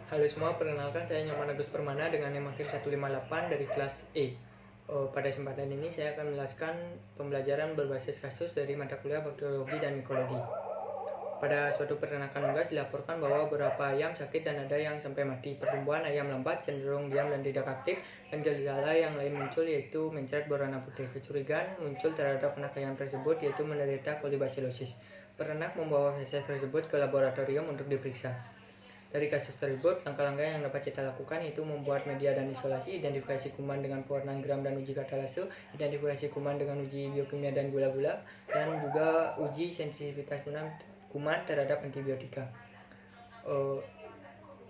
Halo semua, perkenalkan saya Nyoman Agus Permana dengan NIM akhir 158 dari kelas E. Pada kesempatan ini saya akan menjelaskan pembelajaran berbasis kasus dari mata kuliah bakteriologi dan mikologi. Pada suatu peternakan unggas dilaporkan bahwa beberapa ayam sakit dan ada yang sampai mati. Pertumbuhan ayam lambat, cenderung diam dan tidak aktif, dan gejala yang lain muncul yaitu mencret berwarna putih. Kecurigaan muncul terhadap anak ayam tersebut yaitu menderita kolibasilosis. Peternak membawa feses tersebut ke laboratorium untuk diperiksa. Dari kasus tersebut, langkah-langkah yang dapat kita lakukan yaitu membuat media dan isolasi, identifikasi kuman dengan pewarnaan gram dan uji katalase, identifikasi kuman dengan uji biokimia dan gula-gula, dan juga uji sensitivitas kuman terhadap antibiotika.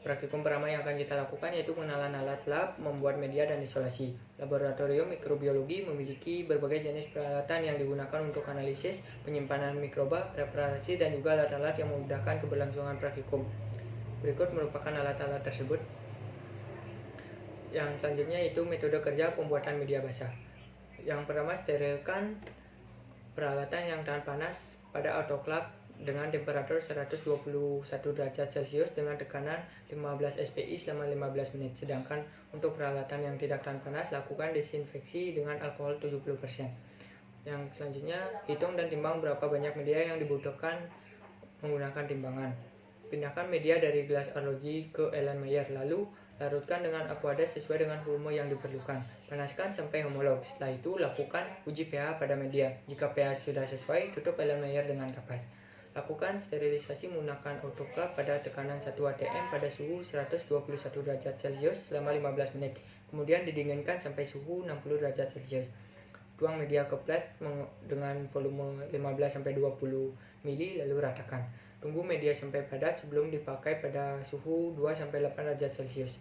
Praktikum pertama yang akan kita lakukan yaitu pengenalan alat lab, membuat media dan isolasi. Laboratorium mikrobiologi memiliki berbagai jenis peralatan yang digunakan untuk analisis, penyimpanan mikroba, preparasi, dan juga alat-alat yang memudahkan keberlangsungan praktikum. Berikut merupakan alat-alat tersebut. Yang selanjutnya yaitu metode kerja pembuatan media basah. Yang pertama, sterilkan peralatan yang tahan panas pada autoclave dengan temperatur 121 derajat Celcius dengan tekanan 15 SPI selama 15 menit. Sedangkan untuk peralatan yang tidak tahan panas, lakukan desinfeksi dengan alkohol 70%. Yang selanjutnya, hitung dan timbang berapa banyak media yang dibutuhkan menggunakan timbangan. Pindahkan media dari gelas arloji ke Erlenmeyer, lalu larutkan dengan aqueous sesuai dengan volume yang diperlukan. Panaskan sampai homolog. Setelah itu, lakukan uji pH pada media. Jika pH sudah sesuai, tutup Erlenmeyer dengan kapas. Lakukan sterilisasi menggunakan autoclave pada tekanan 1 atm pada suhu 121 derajat Celcius selama 15 menit. Kemudian didinginkan sampai suhu 60 derajat Celcius. Tuang media ke plat dengan volume 15-20 ml lalu ratakan. Tunggu media sampai padat sebelum dipakai pada suhu 2-8 derajat Celcius.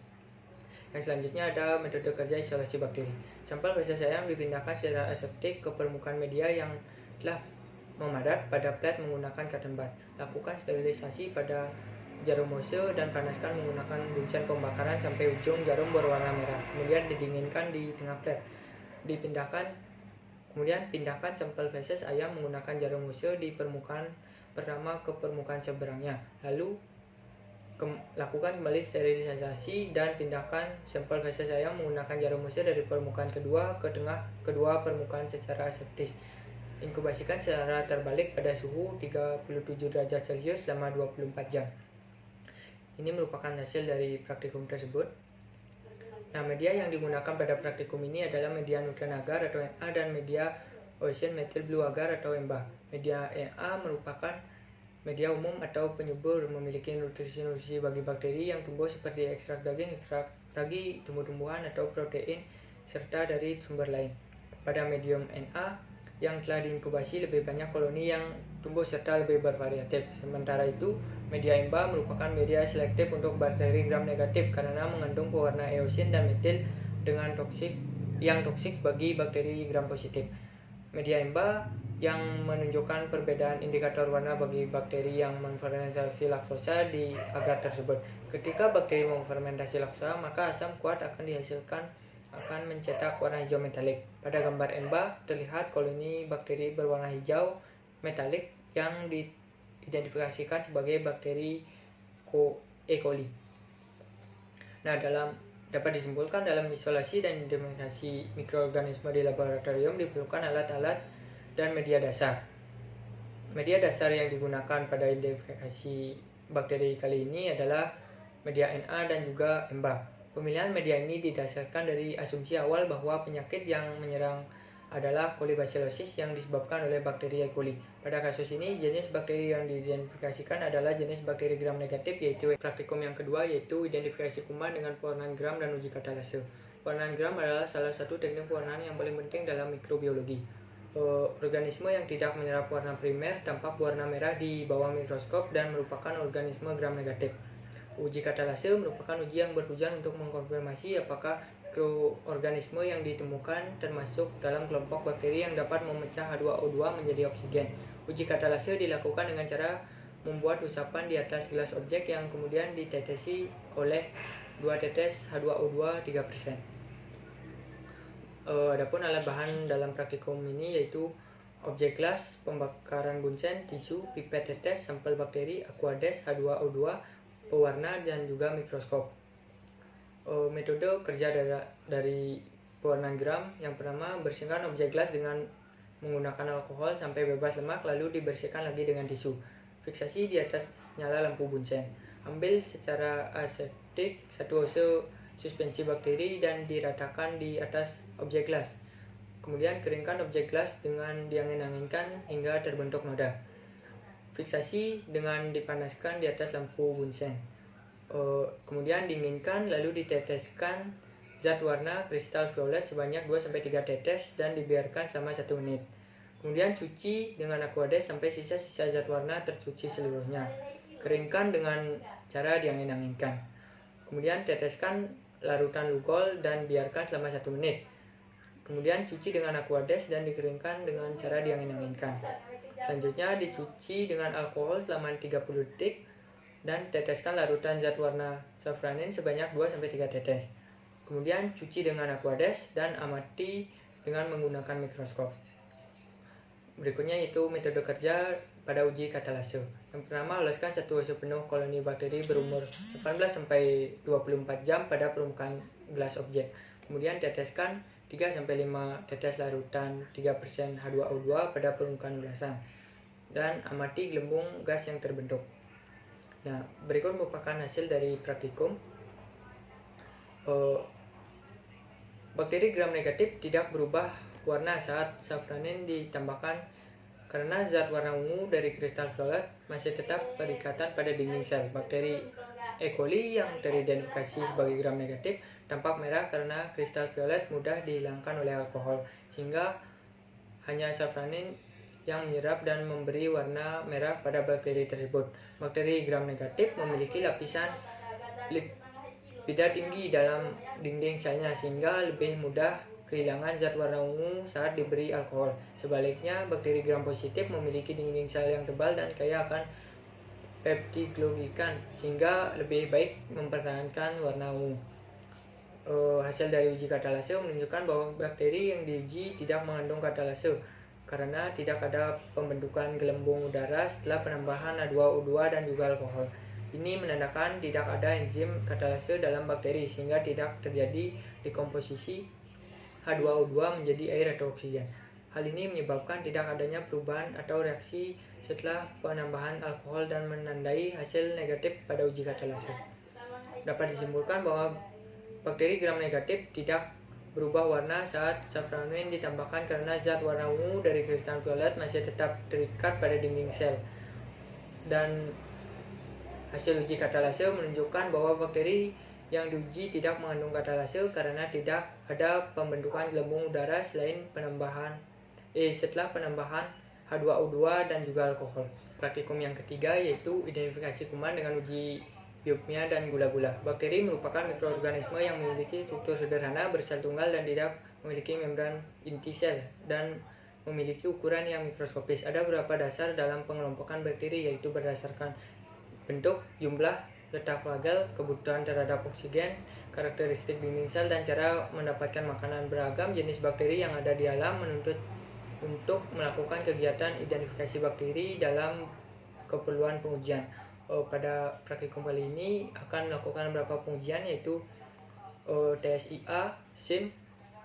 Yang selanjutnya ada metode kerja isolasi bakteri. Sampel feses ayam dipindahkan secara aseptik ke permukaan media yang telah memadat pada plat menggunakan cotton bud. Lakukan sterilisasi pada jarum Mohs dan panaskan menggunakan bunsen pembakaran sampai ujung jarum berwarna merah. Kemudian didinginkan di tengah plat. Kemudian pindahkan sampel feses ayam menggunakan jarum Mohs di permukaan pertama ke permukaan seberangnya. Lalu lakukan kembali sterilisasi dan pindahkan sampel feses ayam menggunakan jarum Mohs dari permukaan kedua ke tengah kedua permukaan secara aseptis. Inkubasikan secara terbalik pada suhu 37 derajat Celcius selama 24 jam. Ini merupakan hasil dari praktikum tersebut. Nah, media yang digunakan pada praktikum ini adalah media nutren agar atau Na dan media Ocean Methyl Blue agar atau EMBA. Media Na merupakan media umum atau penyubur, memiliki nutrisi bagi bakteri yang tumbuh seperti ekstrak daging, ekstrak ragi, tumbuh-tumbuhan atau protein, serta dari sumber lain. Pada medium Na yang telah diinkubasi lebih banyak koloni yang tumbuh serta lebih bervariatif. Sementara itu, media EMBA merupakan media selektif untuk bakteri gram negatif karena mengandung pewarna eosin dan metil dengan toksik bagi bakteri gram positif. Media EMBA yang menunjukkan perbedaan indikator warna bagi bakteri yang memfermentasi laktosa di agar tersebut. Ketika bakteri memfermentasi laktosa, maka asam kuat akan dihasilkan akan mencetak warna hijau metalik. Pada gambar EMBA terlihat koloni bakteri berwarna hijau metalik yang diidentifikasikan sebagai bakteri E. coli. Nah, dapat disimpulkan dalam isolasi dan identifikasi mikroorganisme di laboratorium diperlukan alat-alat dan media dasar. Media dasar yang digunakan pada identifikasi bakteri kali ini adalah media Na dan juga EMBA. Pemilihan media ini didasarkan dari asumsi awal bahwa penyakit yang menyerang adalah kolibasilosis yang disebabkan oleh bakteri E. coli. Pada kasus ini, jenis bakteri yang diidentifikasikan adalah jenis bakteri gram negatif, yaitu praktikum yang kedua yaitu identifikasi kuman dengan pewarnaan gram dan uji katalase. Pewarnaan gram adalah salah satu teknik pewarnaan yang paling penting dalam mikrobiologi. Organisme yang tidak menyerap warna primer tampak warna merah di bawah mikroskop dan merupakan organisme gram negatif. Uji katalase merupakan uji yang bertujuan untuk mengkonfirmasi apakah mikroorganisme yang ditemukan termasuk dalam kelompok bakteri yang dapat memecah H2O2 menjadi oksigen. Uji katalase dilakukan dengan cara membuat usapan di atas gelas objek yang kemudian ditetesi oleh 2 tetes H2O2 3%. Adapun alat bahan dalam praktikum ini yaitu objek gelas, pembakaran bunsen, tisu, pipet tetes, sampel bakteri, aqueous, H2O2, pewarna dan juga mikroskop. Metode kerja dari pewarna gram yang pertama, bersihkan objek gelas dengan menggunakan alkohol sampai bebas lemak, lalu dibersihkan lagi dengan tisu. Fiksasi di atas nyala lampu bunsen. Ambil secara aseptik satu hose suspensi bakteri dan diratakan di atas objek gelas. Kemudian keringkan objek gelas dengan diangin-anginkan hingga terbentuk noda. Fiksasi dengan dipanaskan di atas lampu bunsen. Kemudian dinginkan lalu diteteskan zat warna kristal violet sebanyak 2-3 tetes dan dibiarkan selama 1 menit. Kemudian cuci dengan aquades sampai sisa-sisa zat warna tercuci seluruhnya. Keringkan dengan cara diangin-anginkan. Kemudian teteskan larutan lugol dan biarkan selama 1 menit. Kemudian cuci dengan aquades dan dikeringkan dengan cara diangin-anginkan. Selanjutnya dicuci dengan alkohol selama 30 detik dan teteskan larutan zat warna safranin sebanyak 2-3 tetes. Kemudian cuci dengan aquades dan amati dengan menggunakan mikroskop. Berikutnya itu metode kerja pada uji katalase. Yang pertama, oleskan satu hose penuh koloni bakteri berumur 18-24 jam pada permukaan gelas objek. Kemudian teteskan 3-5 tetes larutan 3% H2O2 pada permukaan ulasan dan amati gelembung gas yang terbentuk. Nah, berikut merupakan hasil dari praktikum. Bakteri gram negatif tidak berubah warna saat safranin ditambahkan karena zat warna ungu dari kristal violet masih tetap berikatan pada dinding sel. Bakteri E. coli yang teridentifikasi sebagai gram negatif tampak merah karena kristal violet mudah dihilangkan oleh alkohol, sehingga hanya safranin yang menyerap dan memberi warna merah pada bakteri tersebut. Bakteri gram negatif memiliki lapisan lipida tinggi dalam dinding selnya sehingga lebih mudah kehilangan zat warna ungu saat diberi alkohol. Sebaliknya, bakteri gram positif memiliki dinding sel yang tebal dan kaya akan peptidoglykan sehingga lebih baik mempertahankan warna ungu. Hasil dari uji katalase menunjukkan bahwa bakteri yang diuji tidak mengandung katalase karena tidak ada pembentukan gelembung udara setelah penambahan H2O2 dan juga alkohol. Ini menandakan tidak ada enzim katalase dalam bakteri sehingga tidak terjadi dekomposisi H2O2 menjadi air atau oksigen. Hal ini menyebabkan tidak adanya perubahan atau reaksi setelah penambahan alkohol dan menandai hasil negatif pada uji katalase. Dapat disimpulkan bahwa bakteri gram negatif tidak berubah warna saat safranin ditambahkan karena zat warna ungu dari kristal violet masih tetap terikat pada dinding sel. Dan hasil uji katalase menunjukkan bahwa bakteri yang diuji tidak mengandung katalase karena tidak ada pembentukan gelembung udara setelah penambahan H2O2 dan juga alkohol. Praktikum yang ketiga yaitu identifikasi kuman dengan uji biokimia dan gula-gula. Bakteri merupakan mikroorganisme yang memiliki struktur sederhana, bersel tunggal dan tidak memiliki membran inti sel dan memiliki ukuran yang mikroskopis. Ada beberapa dasar dalam pengelompokan bakteri yaitu berdasarkan bentuk, jumlah, letak flagel, kebutuhan terhadap oksigen, karakteristik dinding sel dan cara mendapatkan makanan. Beragam jenis bakteri yang ada di alam menuntut untuk melakukan kegiatan identifikasi bakteri dalam keperluan pengujian. Pada praktikum kali ini akan melakukan beberapa pengujian yaitu TSIA, SIM,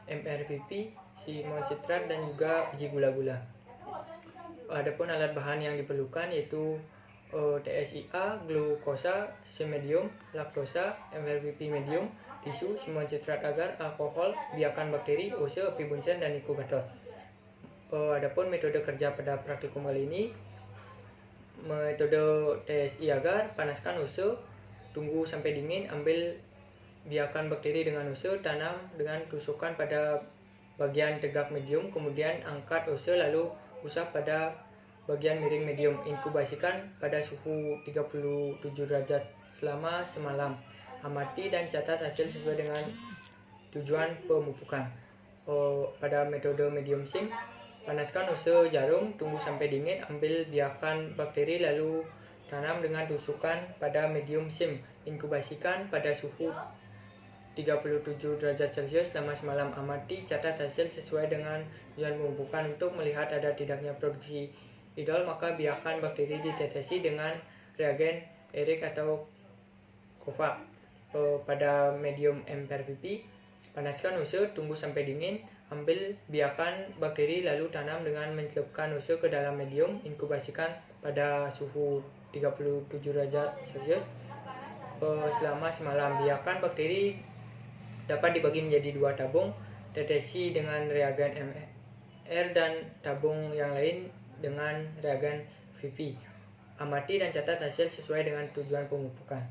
MRVP, simon citrat dan juga uji gula-gula. Adapun alat bahan yang diperlukan yaitu TSIA, glukosa, SIM medium, laktosa, MRVP medium, tisu, simon citrat agar, alkohol, biakan bakteri, hose, api bunsen dan inkubator. Adapun metode kerja pada praktikum kali ini, metode TSI agar, panaskan hose, tunggu sampai dingin, ambil biakan bakteri dengan hose, tanam dengan tusukan pada bagian tegak medium, kemudian angkat hose lalu usap pada bagian miring medium. Inkubasikan pada suhu 37 derajat selama semalam. Amati dan catat hasil sesuai dengan tujuan pemupukan. Pada metode medium SIM, panaskan hose jarum, tunggu sampai dingin, ambil biakan bakteri lalu tanam dengan tusukan pada medium SIM. Inkubasikan pada suhu 37 derajat Celcius selama semalam. Amati, catat hasil sesuai dengan tujuan pemupukan. Untuk melihat ada tidaknya produksi idol, maka biakan bakteri ditetesi dengan reagen Erik atau Covax. Pada medium MPRPP, panaskan usus, tunggu sampai dingin, ambil biarkan bakteri lalu tanam dengan mencelupkan usus ke dalam medium, inkubasikan pada suhu 37 derajat Celcius selama semalam. Biarkan bakteri dapat dibagi menjadi 2 tabung, tetesi dengan reagen MR dan tabung yang lain dengan reagen VP. Amati dan catat hasil sesuai dengan tujuan pemupukan.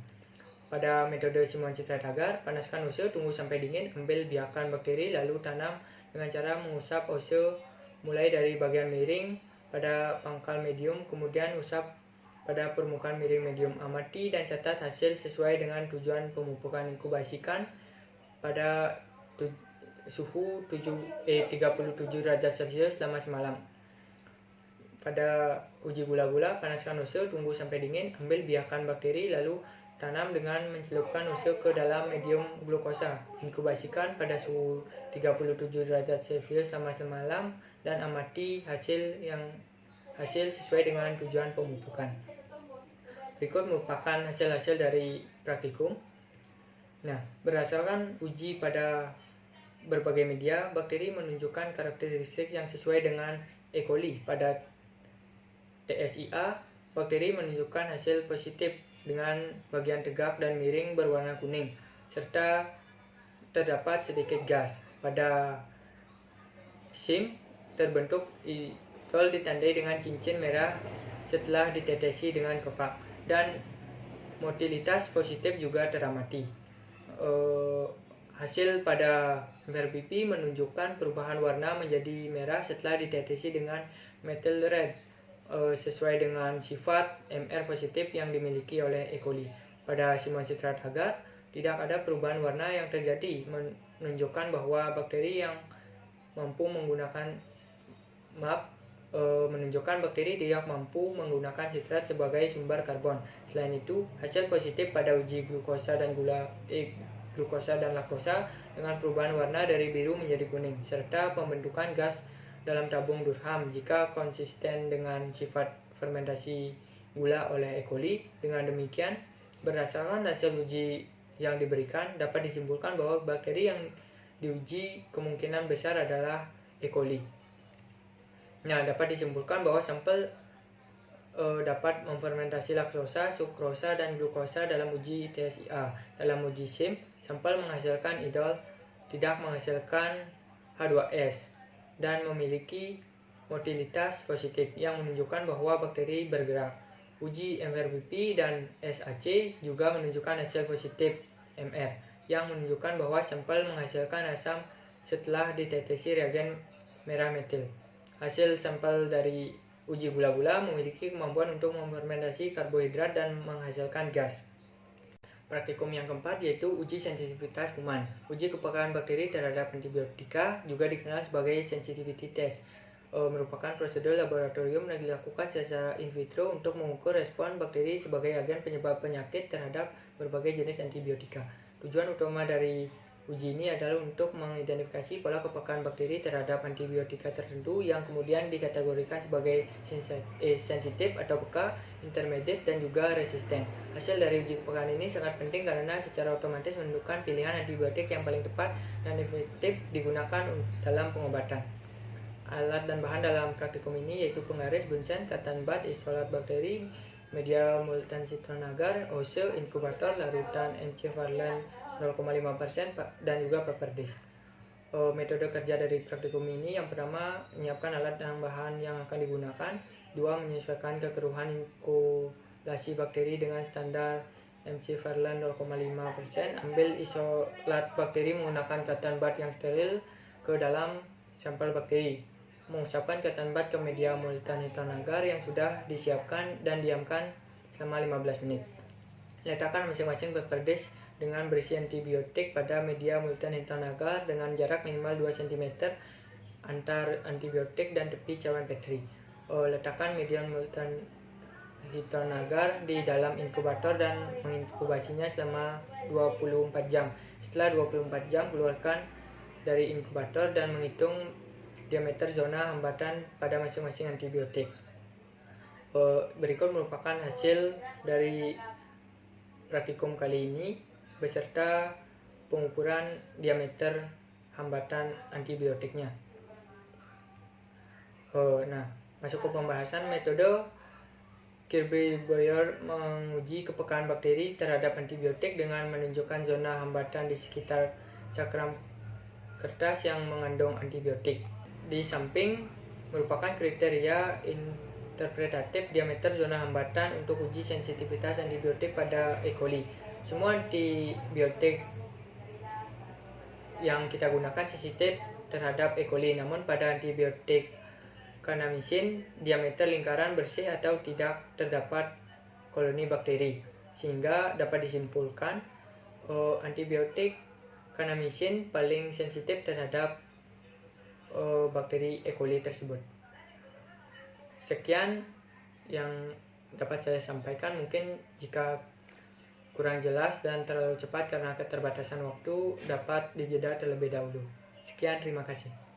Pada metode Simon Citrat agar, panaskan usus, tunggu sampai dingin, ambil biarkan bakteri lalu tanam dengan cara mengusap usus mulai dari bagian miring pada pangkal medium, kemudian usap pada permukaan miring medium. Amati dan catat hasil sesuai dengan tujuan pemupukan. Inkubasikan pada suhu 37 derajat Celcius selama semalam. Pada uji gula-gula, panaskan usus, tunggu sampai dingin, ambil biarkan bakteri lalu tanam dengan mencelupkan usus ke dalam medium glukosa. Inkubasikan pada suhu 37 derajat Celcius selama semalam dan amati hasil sesuai dengan tujuan pemupukan. Berikut merupakan hasil-hasil dari praktikum. Nah, berdasarkan uji pada berbagai media, bakteri menunjukkan karakteristik yang sesuai dengan E. coli. Pada TSIA, bakteri menunjukkan hasil positif dengan bagian tegak dan miring berwarna kuning, serta terdapat sedikit gas. Pada SIM, terbentuk idol ditandai dengan cincin merah setelah ditetesi dengan Covax, dan motilitas positif juga teramati. Hasil pada MPRPP menunjukkan perubahan warna menjadi merah setelah ditetesi dengan methyl red, sesuai dengan sifat MR positif yang dimiliki oleh E. coli. Pada Simon Citrat agar, tidak ada perubahan warna yang terjadi, menunjukkan bahwa bakteri yang mampu menggunakan tidak mampu menggunakan sitrat sebagai sumber karbon. Selain itu, hasil positif pada uji glukosa dan glukosa dan laktosa dengan perubahan warna dari biru menjadi kuning, serta pembentukan gas dalam tabung Durham jika konsisten dengan sifat fermentasi gula oleh E. coli. Dengan demikian, berdasarkan hasil uji yang diberikan, dapat disimpulkan bahwa bakteri yang diuji kemungkinan besar adalah E. coli. Nah, dapat disimpulkan bahwa sampel dapat memfermentasi laktosa, sukrosa, dan glukosa dalam uji TSIA. Dalam uji SIM, sampel menghasilkan idol, tidak menghasilkan H2S, dan memiliki motilitas positif yang menunjukkan bahwa bakteri bergerak. Uji MPRPP dan SAC juga menunjukkan hasil positif MR yang menunjukkan bahwa sampel menghasilkan asam setelah ditetesi reagen merah metil. Hasil sampel dari uji gula-gula memiliki kemampuan untuk memfermentasi karbohidrat dan menghasilkan gas. Praktikum yang keempat yaitu uji sensitivitas kuman. Uji kepekaan bakteri terhadap antibiotika juga dikenal sebagai sensitivity test. Merupakan prosedur laboratorium yang dilakukan secara in vitro untuk mengukur respon bakteri sebagai agen penyebab penyakit terhadap berbagai jenis antibiotika. Tujuan utama dari uji ini adalah untuk mengidentifikasi pola kepekaan bakteri terhadap antibiotika tertentu yang kemudian dikategorikan sebagai sensitif atau peka, intermediate, dan juga resisten. Hasil dari uji kepekaan ini sangat penting karena secara otomatis menentukan pilihan antibiotik yang paling tepat dan efektif digunakan dalam pengobatan. Alat dan bahan dalam praktikum ini yaitu penggaris, bunsen, katan bat, isolat bakteri, media multan citron agar, ose, inkubator, larutan encephalian 0,5% dan juga paper disk. Metode kerja dari praktikum ini yang pertama, menyiapkan alat dan bahan yang akan digunakan. Dua, menyesuaikan kekeruhan inkulasi bakteri dengan standar encephalian 0,5%. Ambil isolat bakteri menggunakan katan bat yang steril ke dalam sampel bakteri. Mengusapkan katan bat ke media multan citron agar yang sudah disiapkan dan diamkan selama 15 menit. Letakkan masing-masing paper disk dengan berisi antibiotik pada media multan citron agar dengan jarak minimal 2 cm antar antibiotik dan tepi cawan Petri. Letakkan media multan citron agar di dalam inkubator dan menginkubasinya selama 24 jam. Setelah 24 jam, keluarkan dari inkubator dan menghitung diameter zona hambatan pada masing-masing antibiotik. Berikut merupakan hasil dari praktikum kali ini beserta pengukuran diameter hambatan antibiotiknya. Nah, masuk ke pembahasan metode. Kirby-Boyer menguji kepekaan bakteri terhadap antibiotik dengan menunjukkan zona hambatan di sekitar cakram kertas yang mengandung antibiotik. Di samping merupakan kriteria interpretatif diameter zona hambatan untuk uji sensitivitas antibiotik pada E. coli. Semua antibiotik yang kita gunakan sensitif terhadap E. coli, namun pada antibiotik kanamisin diameter lingkaran bersih atau tidak terdapat koloni bakteri, sehingga dapat disimpulkan antibiotik kanamisin paling sensitif terhadap bakteri E. coli tersebut. Sekian yang dapat saya sampaikan. Mungkin jika kurang jelas dan terlalu cepat karena keterbatasan waktu, dapat dijeda terlebih dahulu. Sekian, terima kasih.